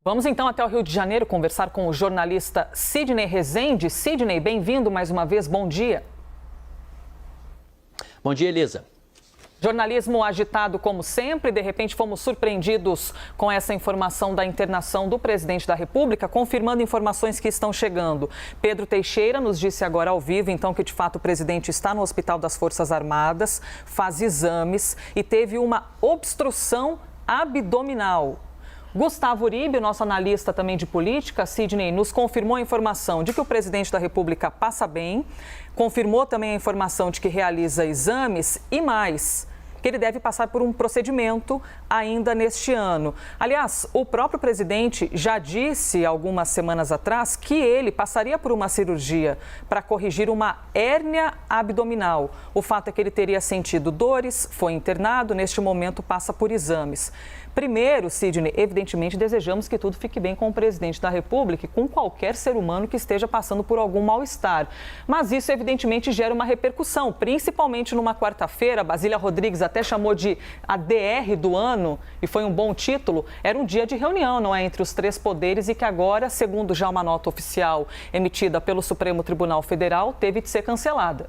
Vamos então até o Rio de Janeiro conversar com o jornalista Sidney Rezende. Sidney, bem-vindo mais uma vez, bom dia. Bom dia, Elisa. Jornalismo agitado como sempre, de repente fomos surpreendidos com essa informação da internação do presidente da República, confirmando informações que estão chegando. Pedro Teixeira nos disse agora ao vivo, então, que de fato o presidente está no Hospital das Forças Armadas, faz exames e teve uma obstrução abdominal. Gustavo Uribe, nosso analista também de política, Sidney, nos confirmou a informação de que o presidente da República passa bem, confirmou também a informação de que realiza exames e mais, que ele deve passar por um procedimento ainda neste ano. Aliás, o próprio presidente já disse algumas semanas atrás que ele passaria por uma cirurgia para corrigir uma hérnia abdominal. O fato é que ele teria sentido dores, foi internado, neste momento passa por exames. Primeiro, Sidney, evidentemente desejamos que tudo fique bem com o presidente da República e com qualquer ser humano que esteja passando por algum mal-estar. Mas isso evidentemente gera uma repercussão, principalmente numa quarta-feira. Basília Rodrigues até chamou de a DR do ano e foi um bom título. Era um dia de reunião, não é, entre os três poderes e que agora, segundo já uma nota oficial emitida pelo Supremo Tribunal Federal, teve de ser cancelada.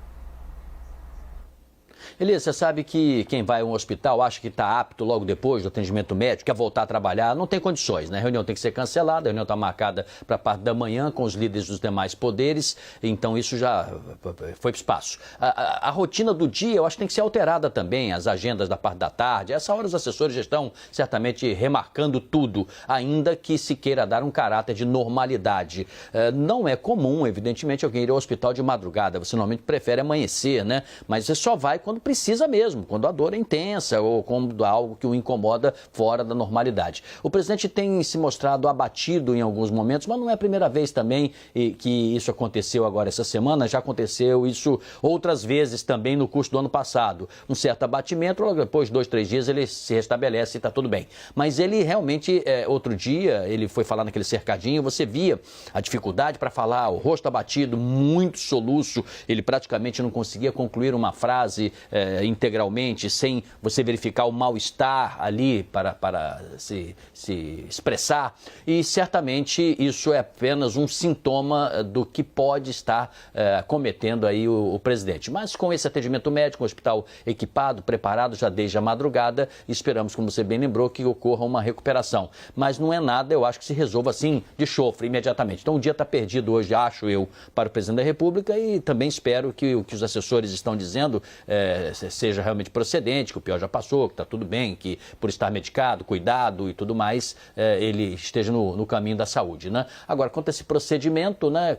Elisa, você sabe que quem vai a um hospital acha que está apto logo depois do atendimento médico, quer voltar a trabalhar, não tem condições, né? A reunião tem que ser cancelada, a reunião está marcada para a parte da manhã com os líderes dos demais poderes, então isso já foi para o espaço. A rotina do dia eu acho que tem que ser alterada também, as agendas da parte da tarde. Essa hora os assessores já estão certamente remarcando tudo, ainda que se queira dar um caráter de normalidade. Não é comum, evidentemente, alguém ir ao hospital de madrugada, você normalmente prefere amanhecer, né? Mas você só vai quando precisa mesmo, quando a dor é intensa ou quando há algo que o incomoda fora da normalidade. O presidente tem se mostrado abatido em alguns momentos, mas não é a primeira vez também que isso aconteceu agora essa semana, já aconteceu isso outras vezes também no curso do ano passado. Um certo abatimento, logo depois de 2, 3 dias ele se restabelece e está tudo bem. Mas ele realmente, outro dia, ele foi falar naquele cercadinho, você via a dificuldade para falar, o rosto abatido, muito soluço, ele praticamente não conseguia concluir uma frase integralmente, sem você verificar o mal-estar ali para se expressar. E certamente isso é apenas um sintoma do que pode estar cometendo aí o presidente. Mas com esse atendimento médico, um hospital equipado, preparado já desde a madrugada, esperamos, como você bem lembrou, que ocorra uma recuperação. Mas não é nada, eu acho que se resolva assim de chofre imediatamente. Então o dia está perdido hoje, acho eu, para o presidente da República e também espero que o que os assessores estão dizendo seja realmente procedente, que o pior já passou, que está tudo bem, que por estar medicado, cuidado e tudo mais, ele esteja no caminho da saúde, né? Agora, quanto a esse procedimento, né,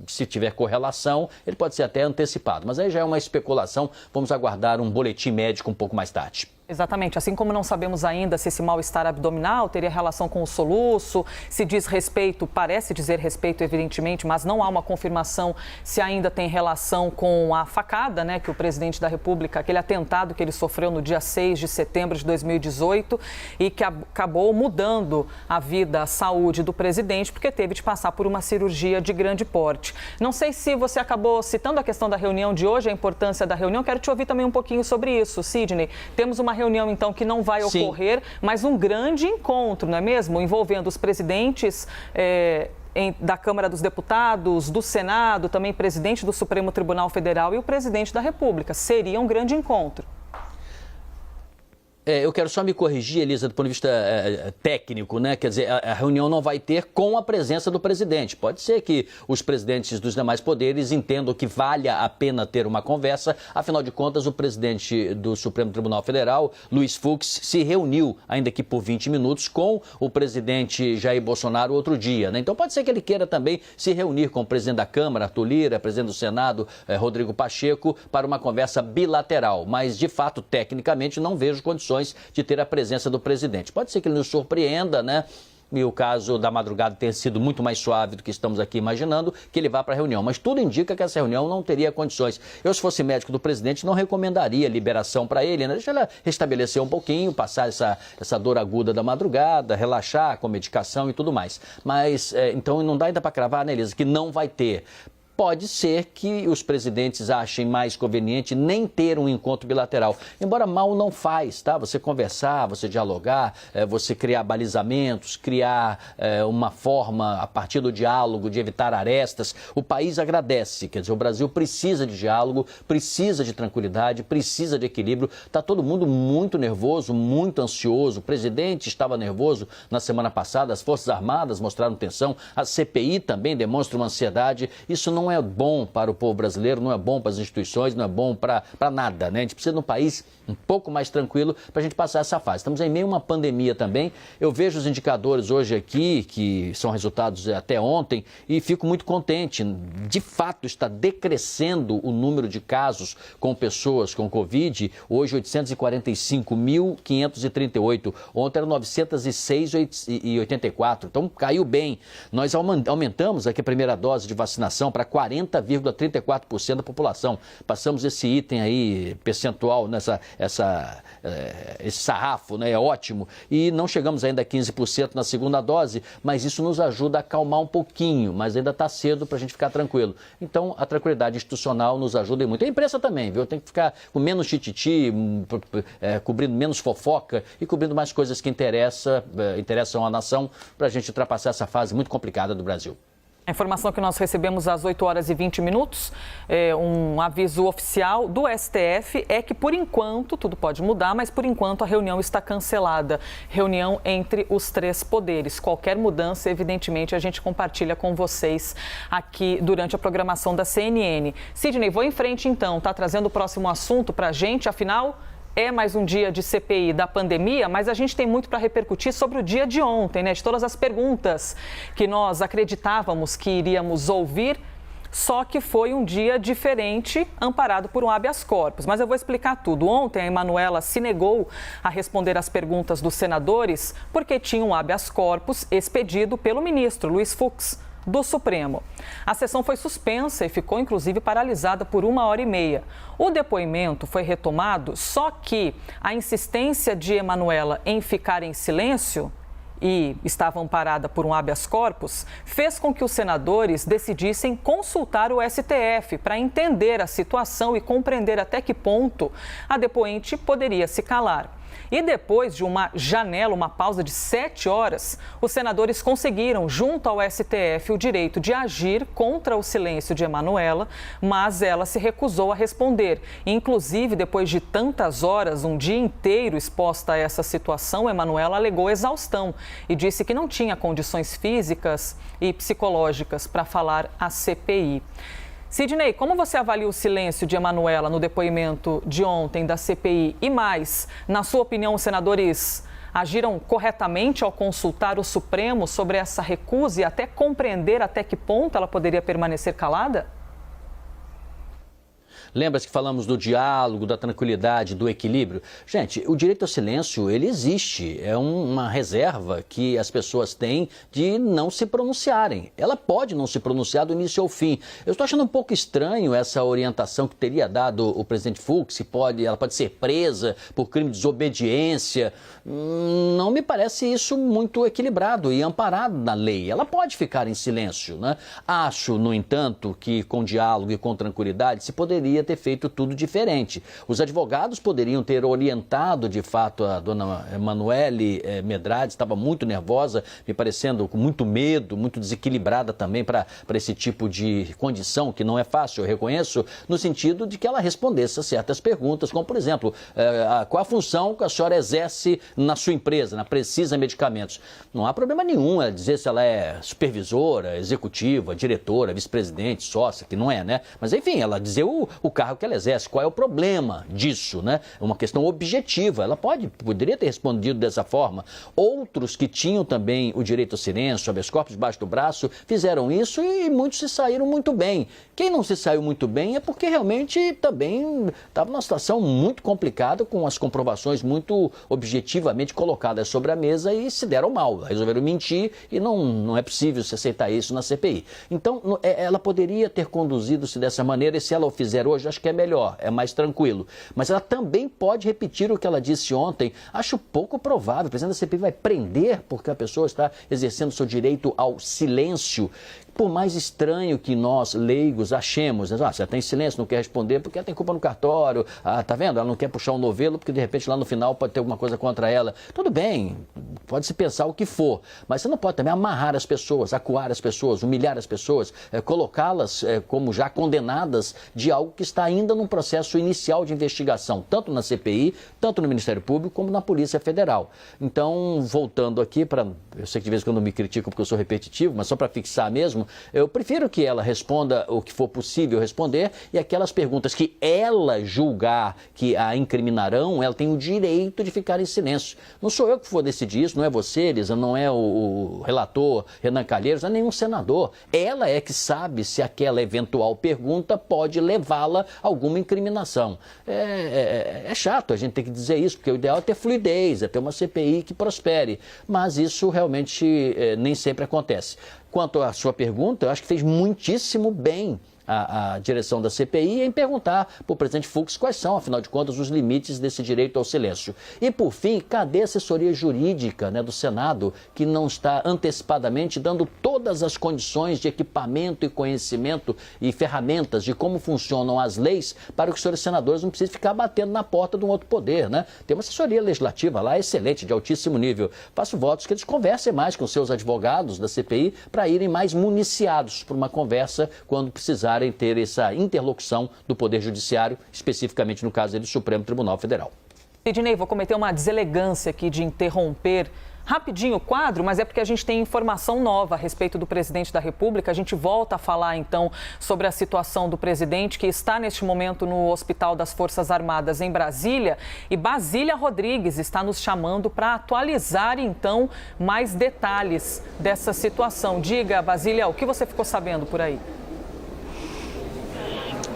se tiver correlação, ele pode ser até antecipado, mas aí já é uma especulação, vamos aguardar um boletim médico um pouco mais tarde. Exatamente, assim como não sabemos ainda se esse mal-estar abdominal teria relação com o soluço, se diz respeito, parece dizer respeito evidentemente, mas não há uma confirmação se ainda tem relação com a facada, né, que o presidente da República, aquele atentado que ele sofreu no dia 6 de setembro de 2018 e que acabou mudando a vida, a saúde do presidente, porque teve de passar por uma cirurgia de grande porte. Não sei se você acabou citando a questão da reunião de hoje, a importância da reunião, quero te ouvir também um pouquinho sobre isso, Sidney. Temos uma reunião, então, que não vai ocorrer, sim, mas um grande encontro, não é mesmo? Envolvendo os presidentes da Câmara dos Deputados, do Senado, também presidente do Supremo Tribunal Federal e o presidente da República. Seria um grande encontro. Eu quero só me corrigir, Elisa, do ponto de vista técnico, né? Quer dizer, a reunião não vai ter com a presença do presidente. Pode ser que os presidentes dos demais poderes entendam que valha a pena ter uma conversa. Afinal de contas, o presidente do Supremo Tribunal Federal, Luiz Fux, se reuniu, ainda que por 20 minutos, com o presidente Jair Bolsonaro outro dia, né? Então pode ser que ele queira também se reunir com o presidente da Câmara, Arthur Lira, presidente do Senado, Rodrigo Pacheco, para uma conversa bilateral. Mas, de fato, tecnicamente, não vejo condições de ter a presença do presidente. Pode ser que ele nos surpreenda, né? E o caso da madrugada tenha sido muito mais suave do que estamos aqui imaginando, que ele vá para a reunião. Mas tudo indica que essa reunião não teria condições. Eu, se fosse médico do presidente, não recomendaria liberação para ele, né? Deixa ele restabelecer um pouquinho, passar essa dor aguda da madrugada, relaxar com medicação e tudo mais. Mas, então, não dá ainda para cravar, né, Elisa, que não vai ter. pode ser que os presidentes achem mais conveniente nem ter um encontro bilateral. Embora mal não faz, tá? Você conversar, você dialogar, você criar balizamentos, criar uma forma, a partir do diálogo, de evitar arestas. O país agradece, quer dizer, o Brasil precisa de diálogo, precisa de tranquilidade, precisa de equilíbrio. Está todo mundo muito nervoso, muito ansioso. O presidente estava nervoso na semana passada, as Forças Armadas mostraram tensão, a CPI também demonstra uma ansiedade. Isso não é bom para o povo brasileiro, não é bom para as instituições, não é bom para nada, né? A gente precisa de um país um pouco mais tranquilo para a gente passar essa fase. Estamos em meio a uma pandemia também. Eu vejo os indicadores hoje aqui, que são resultados até ontem, e fico muito contente. De fato, está decrescendo o número de casos com pessoas com Covid. Hoje, 845.538. Ontem era 906,84. Então, caiu bem. Nós aumentamos aqui a primeira dose de vacinação para 40,34% da população. Passamos esse item aí, percentual, esse sarrafo, né? É ótimo. E não chegamos ainda a 15% na segunda dose, mas isso nos ajuda a acalmar um pouquinho, mas ainda está cedo para a gente ficar tranquilo. Então, a tranquilidade institucional nos ajuda muito. A imprensa também, viu? Tem que ficar com menos tititi, cobrindo menos fofoca e cobrindo mais coisas que interessam à nação para a gente ultrapassar essa fase muito complicada do Brasil. A informação que nós recebemos às 8 horas e 20 minutos, um aviso oficial do STF é que, por enquanto, tudo pode mudar, mas por enquanto a reunião está cancelada. Reunião entre os três poderes. Qualquer mudança, evidentemente, a gente compartilha com vocês aqui durante a programação da CNN. Sidney, vou em frente então, tá trazendo o próximo assunto para a gente, afinal... É mais um dia de CPI da pandemia, mas a gente tem muito para repercutir sobre o dia de ontem, né? De todas as perguntas que nós acreditávamos que iríamos ouvir, só que foi um dia diferente, amparado por um habeas corpus. Mas eu vou explicar tudo. Ontem, a Emanuela se negou a responder às perguntas dos senadores porque tinha um habeas corpus expedido pelo ministro Luiz Fux, do Supremo. A sessão foi suspensa e ficou, inclusive, paralisada por 1h30. O depoimento foi retomado, só que a insistência de Emanuela em ficar em silêncio e estava amparada por um habeas corpus, fez com que os senadores decidissem consultar o STF para entender a situação e compreender até que ponto a depoente poderia se calar. E depois de uma janela, uma pausa de 7 horas, os senadores conseguiram, junto ao STF, o direito de agir contra o silêncio de Emanuela, mas ela se recusou a responder. Inclusive, depois de tantas horas, um dia inteiro exposta a essa situação, Emanuela alegou exaustão e disse que não tinha condições físicas e psicológicas para falar à CPI. Sidney, como você avalia o silêncio de Emanuela no depoimento de ontem da CPI? E mais, na sua opinião, os senadores agiram corretamente ao consultar o Supremo sobre essa recusa e até compreender até que ponto ela poderia permanecer calada? Lembra-se que falamos do diálogo, da tranquilidade, do equilíbrio? Gente, o direito ao silêncio, ele existe. É uma reserva que as pessoas têm de não se pronunciarem. Ela pode não se pronunciar do início ao fim. Eu estou achando um pouco estranho essa orientação que teria dado o presidente Fux. Ela pode ser presa por crime de desobediência. Não me parece isso muito equilibrado e amparado na lei. Ela pode ficar em silêncio, né? Acho, no entanto, que com diálogo e com tranquilidade se poderia ter feito tudo diferente. Os advogados poderiam ter orientado, de fato, a dona Emanuele Medrades, estava muito nervosa, me parecendo com muito medo, muito desequilibrada também para esse tipo de condição, que não é fácil, eu reconheço, no sentido de que ela respondesse a certas perguntas, como, por exemplo, qual a função que a senhora exerce na sua empresa, na Precisa Medicamentos. Não há problema nenhum ela dizer se ela é supervisora, executiva, diretora, vice-presidente, sócia, que não é, né? Mas, enfim, ela dizer o cargo que ela exerce, qual é o problema disso, né? Uma questão objetiva, ela poderia ter respondido dessa forma. Outros que tinham também o direito ao silêncio, habeas corpus debaixo do braço, fizeram isso e muitos se saíram muito bem. Quem não se saiu muito bem é porque realmente também estava numa situação muito complicada, com as comprovações muito objetivamente colocadas sobre a mesa e se deram mal, resolveram mentir e não é possível se aceitar isso na CPI. Então, ela poderia ter conduzido-se dessa maneira e se ela o fizer hoje, acho que é melhor, é mais tranquilo. Mas ela também pode repetir o que ela disse ontem. Acho pouco provável. O presidente da CPI vai prender porque a pessoa está exercendo seu direito ao silêncio. Por mais estranho que nós, leigos, achemos, né? Você está em silêncio, não quer responder porque ela tem culpa no cartório, tá vendo? Ela não quer puxar um novelo porque de repente lá no final pode ter alguma coisa contra ela. Tudo bem, pode-se pensar o que for, mas você não pode também amarrar as pessoas, acuar as pessoas, humilhar as pessoas, colocá-las como já condenadas de algo que está ainda num processo inicial de investigação, tanto na CPI, tanto no Ministério Público, como na Polícia Federal. Então, voltando aqui para... Eu sei que de vez em quando me criticam porque eu sou repetitivo, mas só para fixar mesmo, eu prefiro que ela responda o que for possível responder e aquelas perguntas que ela julgar que a incriminarão, ela tem o direito de ficar em silêncio. Não sou eu que vou decidir isso, não é você, Elisa, não é o relator Renan Calheiros, não é nenhum senador. Ela é que sabe se aquela eventual pergunta pode levá-la a alguma incriminação. É chato a gente ter que dizer isso, porque o ideal é ter fluidez, é ter uma CPI que prospere, mas isso realmente nem sempre acontece. Quanto à sua pergunta, eu acho que fez muitíssimo bem a direção da CPI em perguntar para o presidente Fux quais são, afinal de contas, os limites desse direito ao silêncio. E, por fim, cadê a assessoria jurídica, né, do Senado, que não está antecipadamente dando todas as condições de equipamento e conhecimento e ferramentas de como funcionam as leis para que os senhores senadores não precisem ficar batendo na porta de um outro poder, né? Tem uma assessoria legislativa lá excelente, de altíssimo nível. Faço votos que eles conversem mais com seus advogados da CPI para irem mais municiados por uma conversa quando precisarem ter essa interlocução do Poder Judiciário, especificamente no caso do Supremo Tribunal Federal. Sidney, vou cometer uma deselegância aqui de interromper rapidinho o quadro, mas é porque a gente tem informação nova a respeito do presidente da República. A gente volta a falar, então, sobre a situação do presidente, que está, neste momento, no Hospital das Forças Armadas em Brasília. E Basília Rodrigues está nos chamando para atualizar, então, mais detalhes dessa situação. Diga, Basília, o que você ficou sabendo por aí?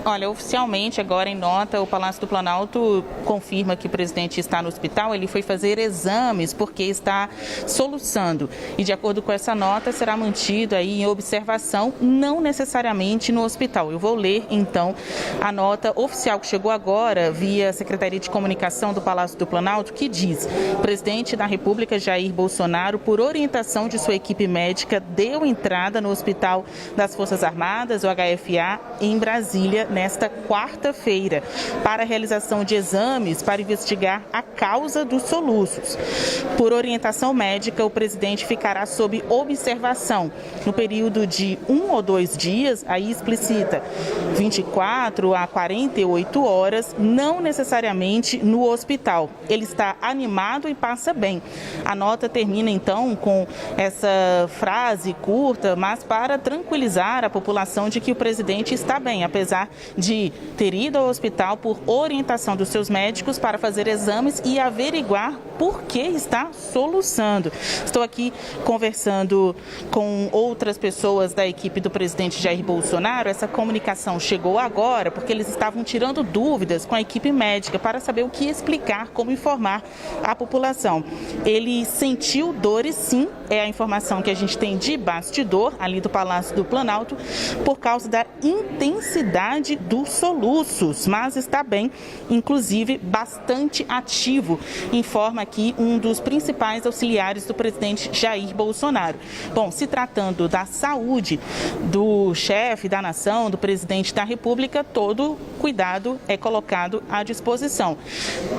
Olha, oficialmente, agora em nota, o Palácio do Planalto confirma que o presidente está no hospital. Ele foi fazer exames porque está soluçando. E, de acordo com essa nota, será mantido aí em observação, não necessariamente no hospital. Eu vou ler, então, a nota oficial que chegou agora via Secretaria de Comunicação do Palácio do Planalto, que diz: o presidente da República, Jair Bolsonaro, por orientação de sua equipe médica, deu entrada no Hospital das Forças Armadas, o HFA, em Brasília, nesta quarta-feira, para a realização de exames para investigar a causa dos soluços. Por orientação médica, o presidente ficará sob observação no período de 1 ou 2 dias, aí explicita 24 a 48 horas, não necessariamente no hospital. Ele está animado e passa bem. A nota termina, então, com essa frase curta, mas para tranquilizar a população de que o presidente está bem, apesar de ter ido ao hospital por orientação dos seus médicos para fazer exames e averiguar por que está soluçando. Estou aqui conversando com outras pessoas da equipe do presidente Jair Bolsonaro. Essa comunicação chegou agora porque eles estavam tirando dúvidas com a equipe médica para saber o que explicar, como informar a população. Ele sentiu dores, sim, é a informação que a gente tem de bastidor ali do Palácio do Planalto, por causa da intensidade dos soluços, mas está bem, inclusive bastante ativo, informa aqui um dos principais auxiliares do presidente Jair Bolsonaro. Bom, se tratando da saúde do chefe da nação, do presidente da República, todo cuidado é colocado à disposição.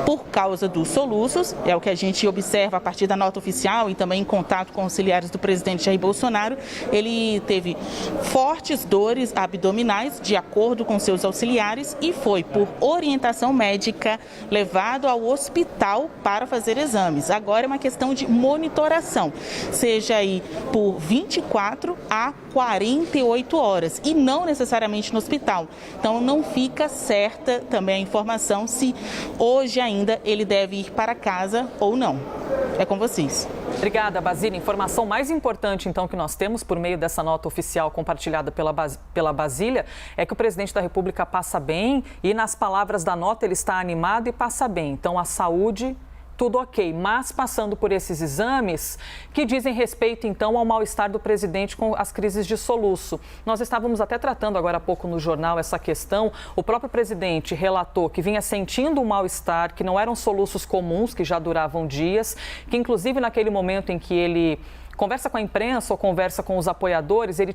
Por causa dos soluços, é o que a gente observa a partir da nota oficial e também em contato com auxiliares do presidente Jair Bolsonaro, ele teve fortes dores abdominais, de acordo com seus auxiliares, e foi, por orientação médica, levado ao hospital para fazer exames. Agora é uma questão de monitoração, seja aí por 24 a 48 horas, e não necessariamente no hospital. Então não fica certa também a informação se hoje ainda ele deve ir para casa ou não. É com vocês. Obrigada, Basília. Informação mais importante, então, que nós temos por meio dessa nota oficial compartilhada pela Basília é que o presidente da República passa bem e, nas palavras da nota, ele está animado e passa bem. Então, a saúde, tudo ok, mas passando por esses exames que dizem respeito, então, ao mal-estar do presidente com as crises de soluço. Nós estávamos até tratando agora há pouco no jornal essa questão. O próprio presidente relatou que vinha sentindo um mal-estar, que não eram soluços comuns, que já duravam dias, que inclusive naquele momento em que ele conversa com a imprensa ou conversa com os apoiadores, ele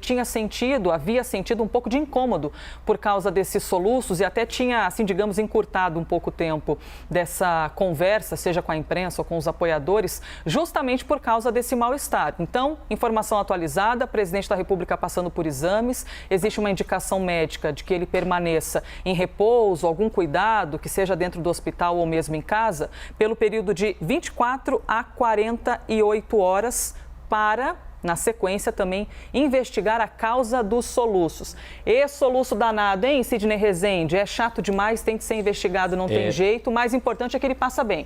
havia sentido um pouco de incômodo por causa desses soluços e até tinha, assim, digamos, encurtado um pouco o tempo dessa conversa, seja com a imprensa ou com os apoiadores, justamente por causa desse mal-estar. Então, informação atualizada, presidente da República passando por exames, existe uma indicação médica de que ele permaneça em repouso, algum cuidado, que seja dentro do hospital ou mesmo em casa, pelo período de 24 a 48 horas para, na sequência, também investigar a causa dos soluços. Esse soluço danado, hein, Sidney Rezende? É chato demais, tem que ser investigado, não tem jeito. O mais importante é que ele passa bem.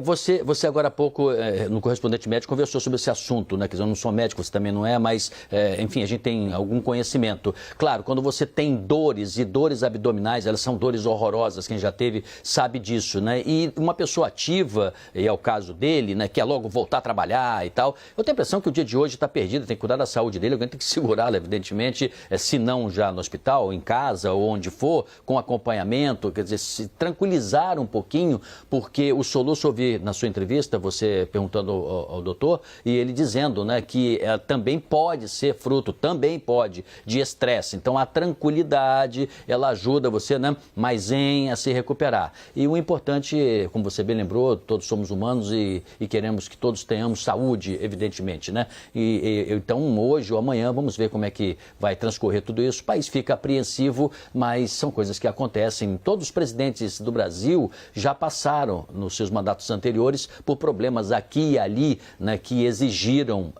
Você agora há pouco, no Correspondente Médico, conversou sobre esse assunto, né? Quer dizer, eu não sou médico, você também não é, mas, enfim, a gente tem algum conhecimento. Claro, quando você tem dores e dores abdominais, elas são dores horrorosas, quem já teve sabe disso, né? E uma pessoa ativa, e é o caso dele, né? Quer logo voltar a trabalhar e tal. Eu tenho a impressão que o dia de hoje está perdido, tem que cuidar da saúde dele, alguém tem que segurá-lo, evidentemente, se não já no hospital, em casa ou onde for, com acompanhamento, quer dizer, se tranquilizar um pouquinho, porque o soluço, ouvi na sua entrevista, você perguntando ao doutor, e ele dizendo, né, que também pode ser fruto, também pode, de estresse. Então, a tranquilidade, ela ajuda você, né, mais a se recuperar. E o importante, como você bem lembrou, todos somos humanos e queremos que todos tenhamos saúde, evidentemente, né? Então, hoje ou amanhã, vamos ver como é que vai transcorrer tudo isso. O país fica apreensivo, mas são coisas que acontecem. Todos os presidentes do Brasil já passaram nos seus mandatos anteriores por problemas aqui e ali, né, que exigiram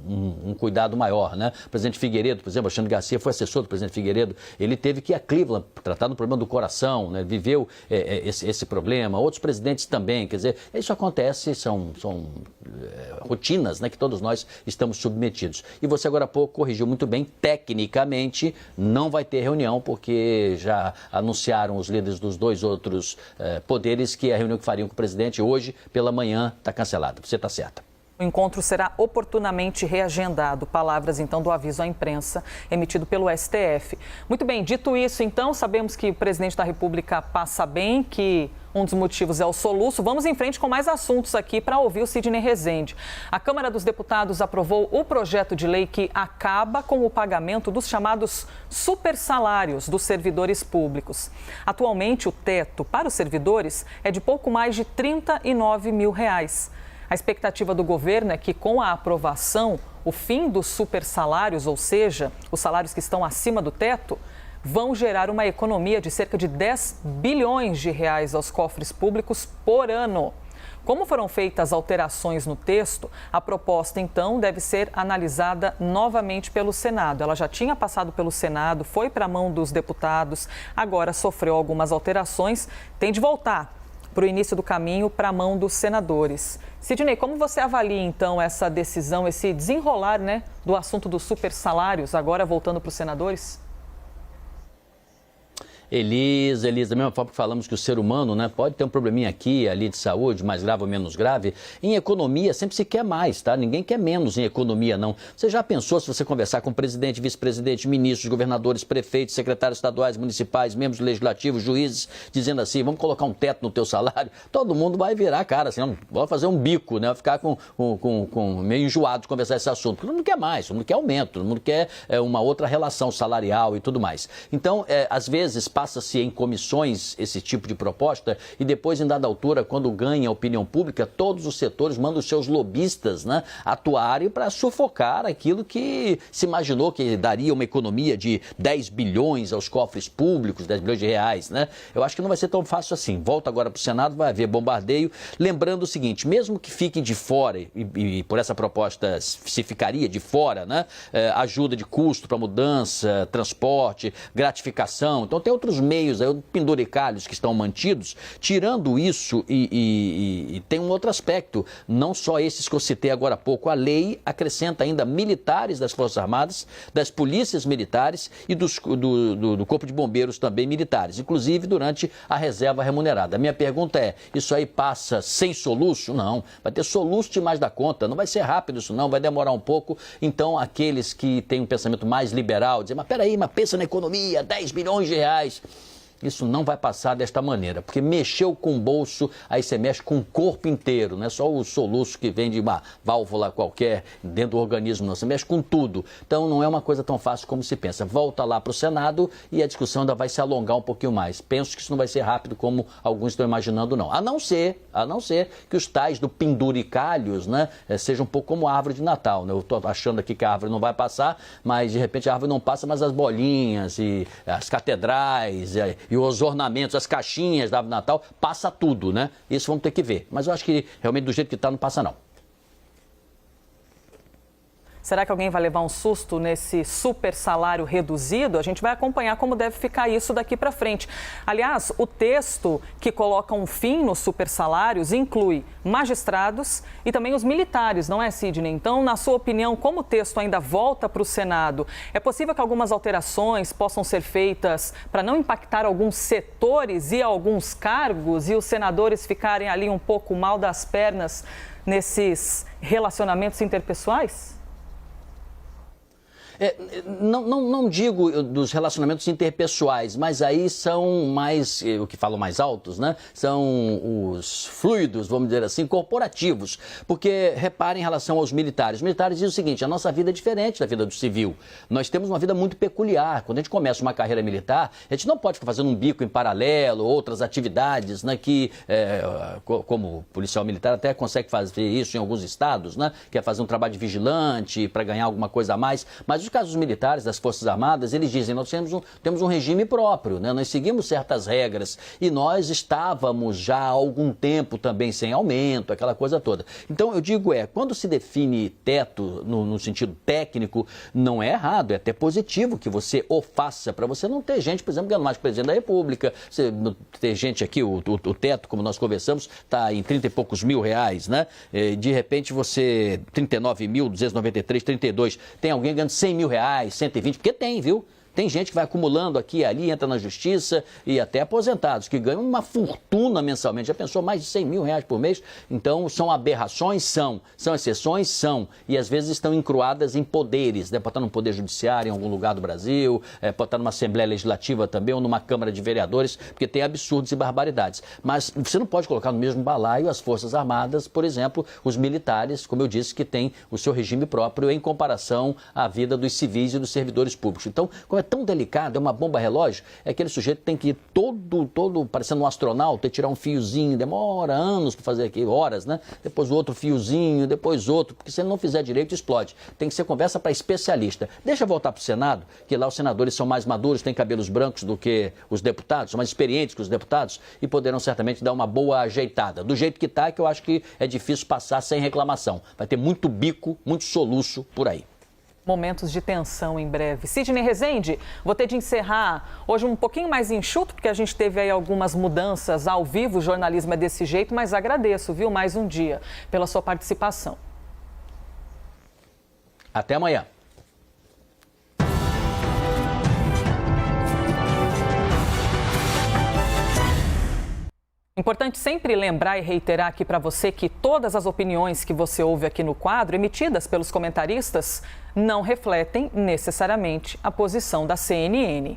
um cuidado maior, né? O presidente Figueiredo, por exemplo, Alexandre Garcia foi assessor do presidente Figueiredo, ele teve que ir a Cleveland tratar do problema do coração, né? Viveu esse problema, outros presidentes também, quer dizer, isso acontece, são rotinas, né, que todos nós estamos submetidos. E você agora há pouco corrigiu muito bem, tecnicamente não vai ter reunião, porque já anunciaram os líderes dos dois outros poderes que a reunião que fariam com o presidente hoje pela manhã está cancelada. Você está certa. O encontro será oportunamente reagendado. Palavras, então, do aviso à imprensa emitido pelo STF. Muito bem, dito isso, então, sabemos que o presidente da República passa bem, que um dos motivos é o soluço. Vamos em frente com mais assuntos aqui para ouvir o Sidney Rezende. A Câmara dos Deputados aprovou o projeto de lei que acaba com o pagamento dos chamados supersalários dos servidores públicos. Atualmente, o teto para os servidores é de pouco mais de R$39 mil. A expectativa do governo é que, com a aprovação, o fim dos supersalários, ou seja, os salários que estão acima do teto, vão gerar uma economia de cerca de R$10 bilhões aos cofres públicos por ano. Como foram feitas alterações no texto, a proposta, então, deve ser analisada novamente pelo Senado. Ela já tinha passado pelo Senado, foi para a mão dos deputados, agora sofreu algumas alterações, tem de voltar para o início do caminho para a mão dos senadores. Sidney, como você avalia, então, essa decisão, esse desenrolar, né, do assunto dos supersalários, agora voltando para os senadores? Elisa, da mesma forma que falamos que o ser humano, né, pode ter um probleminha aqui e ali de saúde, mais grave ou menos grave, em economia sempre se quer mais, tá? Ninguém quer menos em economia, não. Você já pensou, se você conversar com presidente, vice-presidente, ministros, governadores, prefeitos, secretários estaduais, municipais, membros legislativos, juízes, dizendo assim, vamos colocar um teto no teu salário? Todo mundo vai virar a cara, assim, vamos fazer um bico, né? Vai ficar meio enjoado de conversar esse assunto, porque todo mundo quer mais, todo mundo quer aumento, todo mundo quer uma outra relação salarial e tudo mais. Então, às vezes, passa-se em comissões esse tipo de proposta e depois, em dada altura, quando ganha a opinião pública, todos os setores mandam os seus lobistas, né, atuarem para sufocar aquilo que se imaginou que daria uma economia de 10 bilhões aos cofres públicos, 10 bilhões de reais, né? Eu acho que não vai ser tão fácil assim. Volta agora para o Senado, vai haver bombardeio. Lembrando o seguinte, mesmo que fiquem de fora, e por essa proposta se ficaria de fora, né, ajuda de custo para mudança, transporte, gratificação, então tem outros meios, penduricalhos que estão mantidos, tirando isso e tem um outro aspecto, não só esses que eu citei agora há pouco, a lei acrescenta ainda militares das Forças Armadas, das polícias militares e do Corpo de Bombeiros também militares, inclusive durante a reserva remunerada. A minha pergunta é, isso aí passa sem soluço? Não, vai ter soluço demais da conta, não vai ser rápido isso não, vai demorar um pouco, então aqueles que têm um pensamento mais liberal, dizem, mas peraí, mas pensa na economia, 10 bilhões de reais. Isso não vai passar desta maneira, porque mexeu com o bolso, aí você mexe com o corpo inteiro, não é só o soluço que vem de uma válvula qualquer dentro do organismo, não, você mexe com tudo. Então não é uma coisa tão fácil como se pensa. Volta lá para o Senado e a discussão ainda vai se alongar um pouquinho mais. Penso que isso não vai ser rápido como alguns estão imaginando, não. A não ser que os tais do penduricalhos, né, sejam um pouco como a árvore de Natal, né? Eu estou achando aqui que a árvore não vai passar, mas de repente a árvore não passa, mas as bolinhas e as catedrais e os ornamentos, as caixinhas da árvore de Natal, passa tudo, né? Isso vamos ter que ver. Mas eu acho que realmente do jeito que está não passa, não. Será que alguém vai levar um susto nesse super salário reduzido? A gente vai acompanhar como deve ficar isso daqui para frente. Aliás, o texto que coloca um fim nos super salários inclui magistrados e também os militares, não é, Sidney? Então, na sua opinião, como o texto ainda volta para o Senado, é possível que algumas alterações possam ser feitas para não impactar alguns setores e alguns cargos e os senadores ficarem ali um pouco mal das pernas nesses relacionamentos interpessoais? Não digo dos relacionamentos interpessoais, mas aí são mais, o que falam mais altos, né? São os fluidos, vamos dizer assim, corporativos. Porque, reparem em relação aos militares. Os militares dizem o seguinte, a nossa vida é diferente da vida do civil. Nós temos uma vida muito peculiar. Quando a gente começa uma carreira militar, a gente não pode ficar fazendo um bico em paralelo, outras atividades, né? Que, como policial militar, até consegue fazer isso em alguns estados, né? Que é fazer um trabalho de vigilante para ganhar alguma coisa a mais. Mas os casos militares das Forças Armadas, eles dizem, nós temos um regime próprio, né? Nós seguimos certas regras e nós estávamos já há algum tempo também sem aumento, aquela coisa toda. Então, eu digo quando se define teto no sentido técnico, não é errado, é até positivo que você o faça, para você não ter gente, por exemplo, ganhando mais que o presidente da República, você ter gente aqui, o teto, como nós conversamos, está em 30 e poucos mil reais, né? De repente você, 39.293, 32, tem alguém ganhando 100 mil reais, 120, porque tem, viu? Tem gente que vai acumulando aqui e ali, entra na justiça e até aposentados, que ganham uma fortuna mensalmente. Já pensou mais de 100 mil reais por mês? Então, são aberrações? São exceções? São. E às vezes estão encruadas em poderes, né? Pode estar no Poder Judiciário em algum lugar do Brasil, pode estar numa Assembleia Legislativa também ou numa Câmara de Vereadores, porque tem absurdos e barbaridades. Mas você não pode colocar no mesmo balaio as Forças Armadas, por exemplo, os militares, como eu disse, que têm o seu regime próprio em comparação à vida dos civis e dos servidores públicos. Então, como é tão delicado, é uma bomba relógio, é aquele sujeito que tem que ir todo parecendo um astronauta, e tirar um fiozinho, demora anos para fazer aqui, horas, né? Depois outro fiozinho, depois outro, porque se ele não fizer direito, explode. Tem que ser conversa para especialista. Deixa eu voltar para o Senado, que lá os senadores são mais maduros, têm cabelos brancos do que os deputados, são mais experientes que os deputados e poderão certamente dar uma boa ajeitada. Do jeito que está, que eu acho que é difícil passar sem reclamação. Vai ter muito bico, muito soluço por aí. Momentos de tensão em breve. Sidney Rezende, vou ter de encerrar hoje um pouquinho mais enxuto, porque a gente teve aí algumas mudanças ao vivo, o jornalismo é desse jeito, mas agradeço, viu, mais um dia pela sua participação. Até amanhã. Importante sempre lembrar e reiterar aqui para você que todas as opiniões que você ouve aqui no quadro, emitidas pelos comentaristas, não refletem necessariamente a posição da CNN.